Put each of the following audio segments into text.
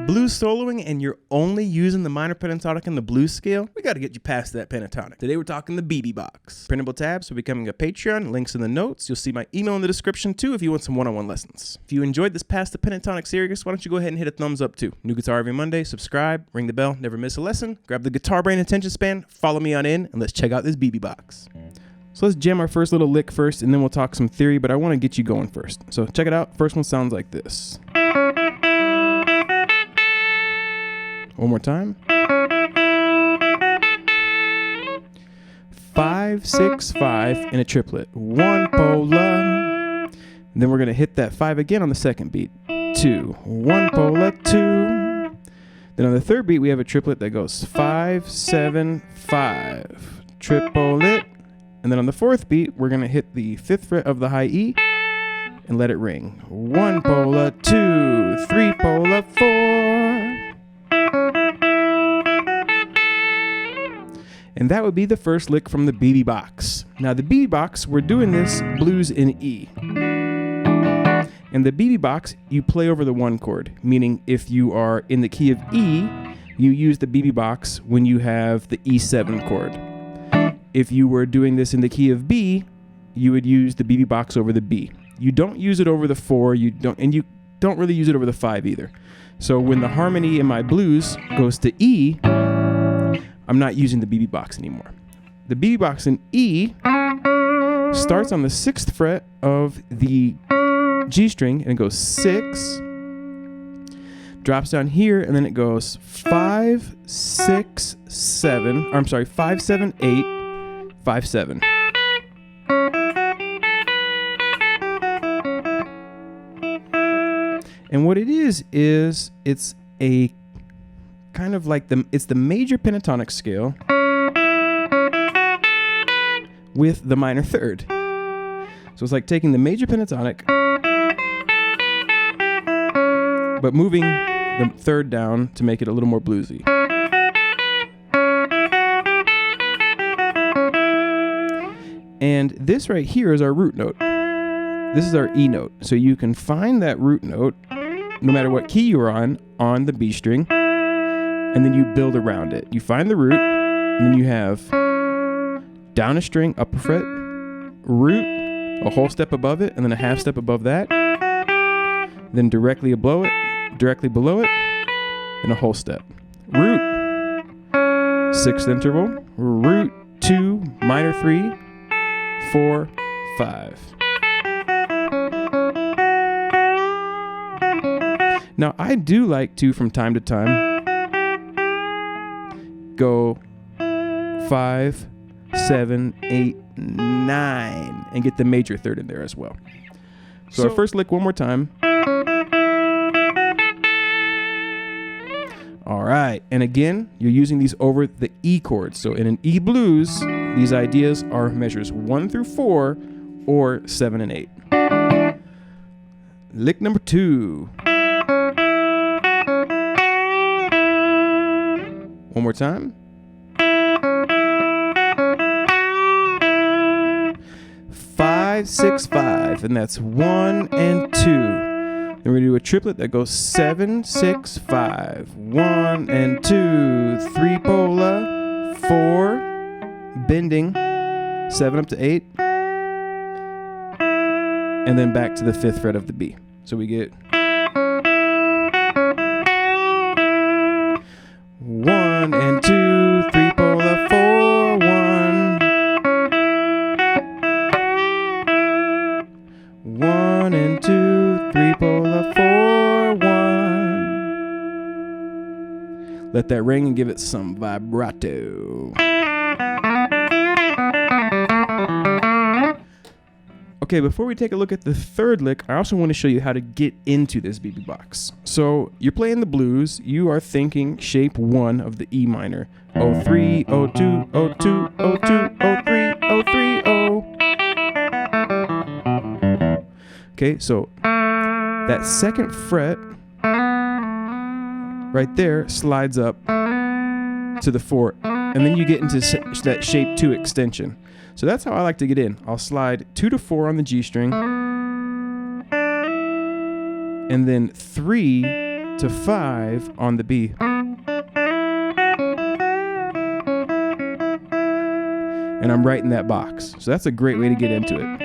blues soloing and you're only using the minor pentatonic and the blues scale, we got to get you past that pentatonic. Today we're talking the BB box. Printable tabs for becoming a Patreon, links in the notes. You'll see my email in the description too if you want some one-on-one lessons. If you enjoyed this Past the Pentatonic series, why don't you go ahead and hit a thumbs up too. New guitar every Monday, subscribe, ring the bell, never miss a lesson, grab the guitar brain attention span, follow me on in, and let's check out this BB box. So let's jam our first little lick first, and then we'll talk some theory, but I want to get you going first. So check it out. First one sounds like this. One more time. 5, 6, 5 in a triplet. One pola. And then we're going to hit that 5 again on the second beat. 2. One pola, 2. Then on the third beat, we have a triplet that goes 5, 7, 5. Triplet. And then on the fourth beat, we're going to hit the 5th fret of the high E and let it ring. 1 pola, 2, 3 pola, 4. And that would be the first lick from the BB box. Now the BB box, we're doing this blues in E. And the BB box, you play over the 1 chord, meaning if you are in the key of E, you use the BB box when you have the E7 chord. If you were doing this in the key of B, you would use the BB box over the B. You don't use it over the 4, you don't really use it over the 5 either. So when the harmony in my blues goes to E, I'm not using the BB box anymore. The BB box in E starts on the 6th fret of the G string and it goes 6, drops down here, and then it goes 5, 6, 7, or I'm sorry, 5, 7, 8, 5, 7. And what it is it's a kind of like it's the major pentatonic scale with the minor third. So it's like taking the major pentatonic but moving the third down to make it a little more bluesy. And this right here is our root note. This is our E note. So you can find that root note no matter what key you're on the B string, and then you build around it. You find the root, and then you have down a string, upper fret, root, a whole step above it, and then a half step above that. Then directly below it, and a whole step. Root, 6th interval, root, 2, minor 3, 4, 5. Now I do like to, from time to time, go 5, 7, 8, 9 and get the major third in there as well. So our first lick one more time. All right, and again, you're using these over the E chords. So in an E blues, these ideas are measures 1 through 4 or 7 and 8. Lick number 2. One more time. 5, 6, 5, and that's 1 and 2. Then we're gonna do a triplet that goes 7, 6, 5, 1 and 2, 3 pola, 4, bending, 7 up to 8, and then back to the 5th fret of the B. So we get 1 and 2, 3 pola, 4, 1. 1 and 2, 3 pola, 4, 1. Let that ring and give it some vibrato. Okay, before we take a look at the third lick, I also want to show you how to get into this BB box. So you're playing the blues, you are thinking shape 1 of the E minor. 03, 02, 02, 02, 03, 03, 0. Okay, so that 2nd fret right there slides up to the 4, and then you get into that shape 2 extension. So that's how I like to get in. I'll slide 2 to 4 on the G string, and then 3 to 5 on the B. And I'm right in that box. So that's a great way to get into it.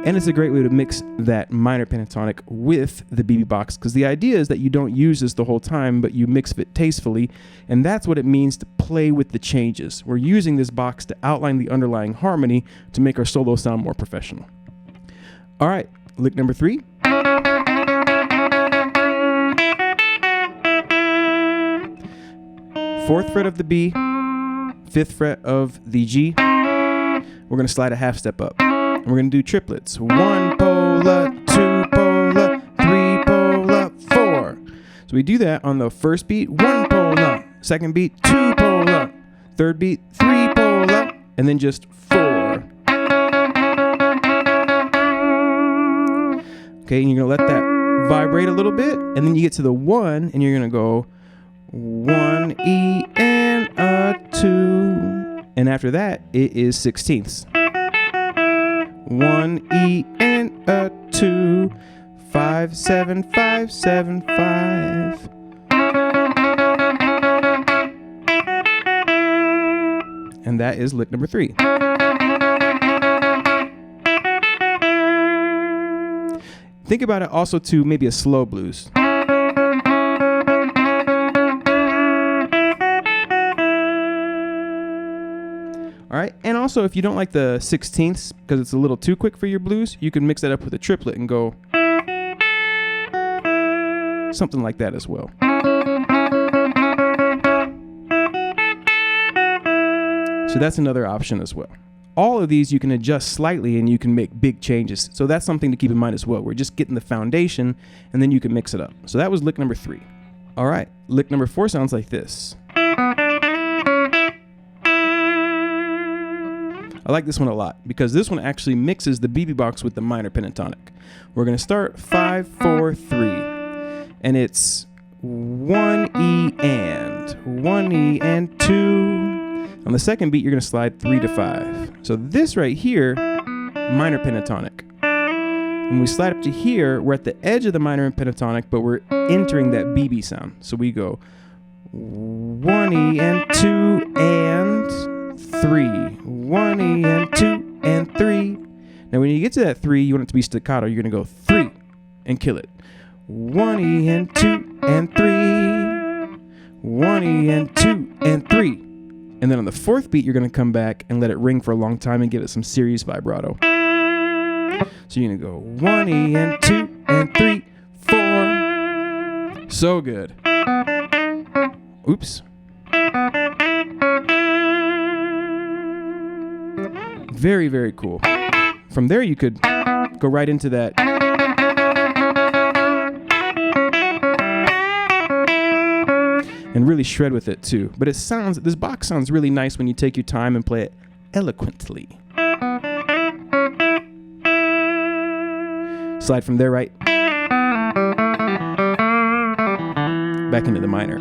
And it's a great way to mix that minor pentatonic with the BB box, because the idea is that you don't use this the whole time, but you mix it tastefully. And that's what it means to play with the changes. We're using this box to outline the underlying harmony to make our solo sound more professional. All right, lick number 3. Fourth fret of the B, 5th fret of the G. We're going to slide a half step up. And we're going to do triplets. 1 pola, 2 pola, 3 pola, 4. So we do that on the first beat, 1 pola, second beat, 2 pola, third beat, 3 pola, and then just 4. Okay, and you're going to let that vibrate a little bit, and then you get to the 1, and you're going to go 1 E and a 2, and after that it is 16ths. 1 E and a 2, 5 7 5 7 5. And that is lick number 3. Think about it also to maybe a slow blues. All right, and also if you don't like the 16ths because it's a little too quick for your blues, you can mix that up with a triplet and go something like that as well. So that's another option as well. All of these you can adjust slightly and you can make big changes. So that's something to keep in mind as well. We're just getting the foundation and then you can mix it up. So that was lick number 3. All right, lick number 4 sounds like this. I like this one a lot because this one actually mixes the BB box with the minor pentatonic. We're going to start 5 4 3, and it's 1 E and 1 E and 2. On the second beat, you're going to slide 3 to 5. So this right here, minor pentatonic. When we slide up to here, we're at the edge of the minor pentatonic, but we're entering that BB sound. So we go 1 E and 2 and 3, 1 E and 2 and 3. Now when you get to that 3, you want it to be staccato. You're going to go 3 and kill it. 1 E and 2 and 3, 1 E and 2 and 3. And then on the fourth beat, you're going to come back and let it ring for a long time and give it some serious vibrato. So you're going to go 1 E and 2 and 3, 4. So good. Oops. Very, very cool. From there, you could go right into that. And really shred with it too. But this box sounds really nice when you take your time and play it eloquently. Slide from there right back into the minor.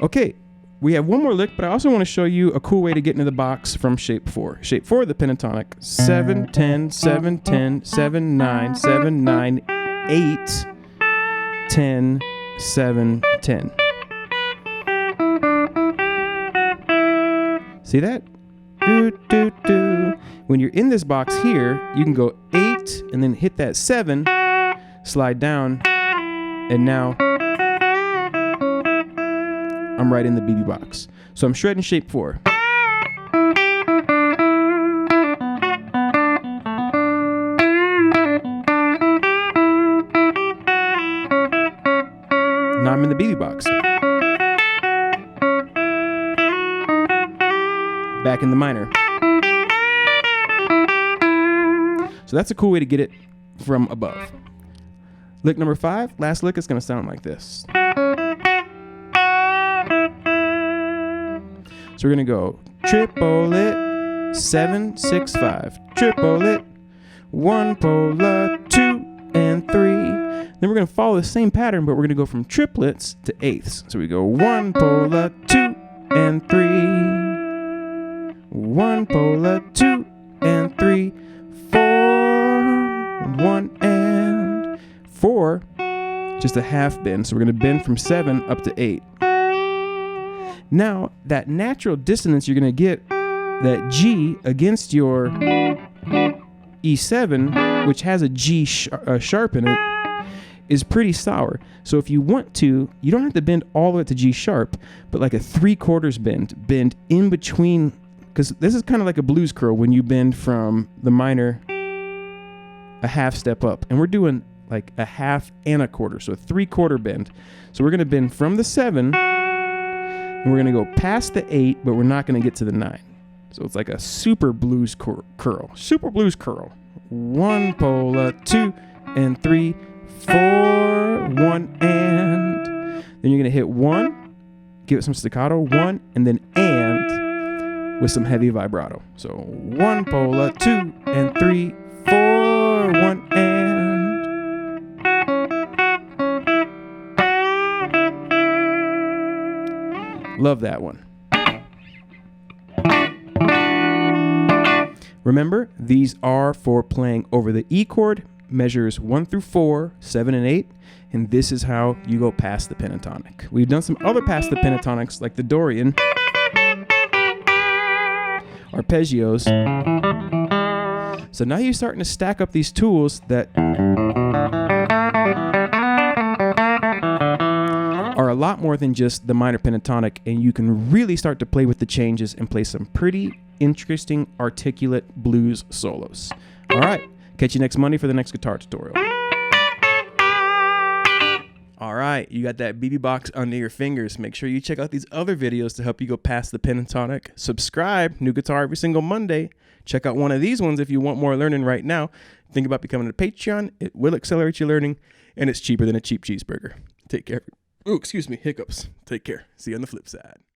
Okay. We have one more lick, but I also want to show you a cool way to get into the box from shape 4. Shape 4 of the pentatonic, 7, 10, 7, 10, 7, 9, 7, 9, 8, 10, 7, 10. See that? Do, do, do. When you're in this box here, you can go 8 and then hit that 7, slide down, and now I'm right in the BB box. So I'm shredding shape 4. Now I'm in the BB box. Back in the minor. So that's a cool way to get it from above. Lick number 5, last lick is going to sound like this. So we're going to go triplet, 7, 6, 5, triplet, 1 pola, 2 and 3. Then we're going to follow the same pattern, but we're going to go from triplets to eighths. So we go 1 pola, 2 and 3, 1 pola, 2 just a half bend. So we're going to bend from 7 up to 8. Now, that natural dissonance you're going to get, that G against your E7, which has a G sharp in it, is pretty sour. So if you want to, you don't have to bend all the way to G sharp, but like a 3/4 bend in between, because this is kind of like a blues curl when you bend from the minor a half step up, and we're doing like a half and a quarter, so a 3/4 bend. So we're going to bend from the 7, and we're going to go past the 8, but we're not going to get to the 9. So it's like a super blues curl. Super blues curl. 1 pola, 2 and 3, 4, 1 and. Then you're going to hit 1, give it some staccato, 1, and then and with some heavy vibrato. So 1 pola, 2 and 3, 4, 1 and. Love that one. Remember, these are for playing over the E chord, measures 1 through 4, 7 and 8, and this is how you go past the pentatonic. We've done some other past the pentatonics like the Dorian, arpeggios. So now you're starting to stack up these tools that are a lot more than just the minor pentatonic, and you can really start to play with the changes and play some pretty interesting, articulate blues solos. All right, catch you next Monday for the next guitar tutorial. All right, you got that BB box under your fingers. Make sure you check out these other videos to help you go past the pentatonic. Subscribe, new guitar every single Monday. Check out one of these ones if you want more learning right now. Think about becoming a Patreon. It will accelerate your learning, and it's cheaper than a cheap cheeseburger. Take care. Oh, excuse me, hiccups. Take care. See you on the flip side.